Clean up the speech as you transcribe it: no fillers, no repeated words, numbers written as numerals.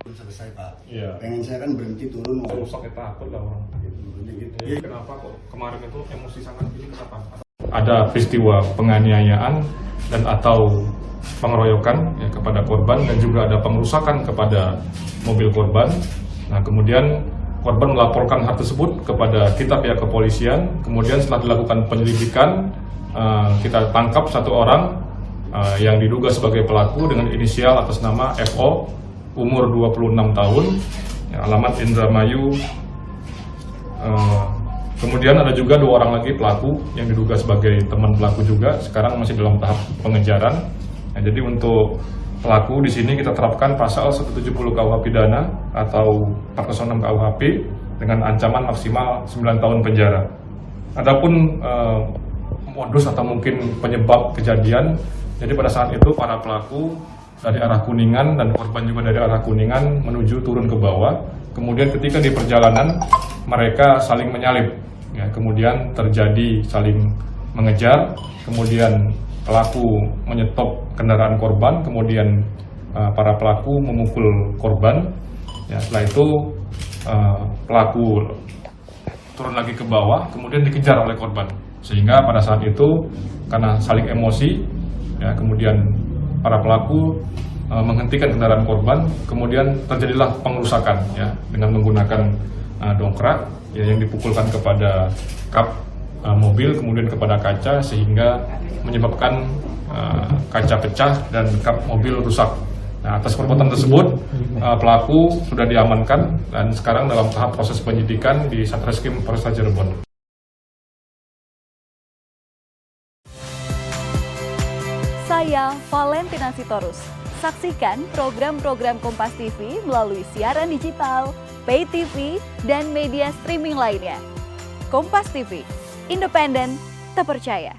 Selesai Pak. Iya. Pengen saya kan berhenti turun. Rusak ya takut lah orang. Gitu. Ya, kenapa kok kemarin itu emosi sangat ini kenapa? Ada peristiwa penganiayaan dan atau pengeroyokan ya, kepada korban dan juga ada pengerusakan kepada mobil korban. Nah kemudian korban melaporkan hal tersebut kepada kita pihak kepolisian. Kemudian setelah dilakukan penyelidikan kita tangkap satu orang yang diduga sebagai pelaku dengan inisial atas nama FO, umur 26 tahun, ya, alamat Indramayu. Kemudian ada juga 2 orang lagi pelaku yang diduga sebagai teman pelaku juga, sekarang masih dalam tahap pengejaran. Nah, jadi untuk pelaku di sini kita terapkan pasal 170 KUH pidana atau 406 KUHP dengan ancaman maksimal 9 tahun penjara. Adapun modus atau mungkin penyebab kejadian, jadi pada saat itu para pelaku dari arah Kuningan dan korban juga dari arah Kuningan menuju turun ke bawah. Kemudian ketika di perjalanan mereka saling menyalip, ya, kemudian terjadi saling mengejar, kemudian pelaku menyetop kendaraan korban, kemudian para pelaku memukul korban. Ya, setelah itu pelaku turun lagi ke bawah, kemudian dikejar oleh korban. Sehingga pada saat itu karena saling emosi, ya, kemudian para pelaku menghentikan kendaraan korban, kemudian terjadilah pengerusakan ya dengan menggunakan dongkrak ya, yang dipukulkan kepada kap mobil, kemudian kepada kaca sehingga menyebabkan kaca pecah dan kap mobil rusak. Nah, atas perbuatan tersebut pelaku sudah diamankan dan sekarang dalam tahap proses penyidikan di Satreskrim Polresta Cirebon. Saya Valentina Sitorus. Saksikan program-program Kompas TV melalui siaran digital, pay TV, dan media streaming lainnya. Kompas TV, independen, terpercaya.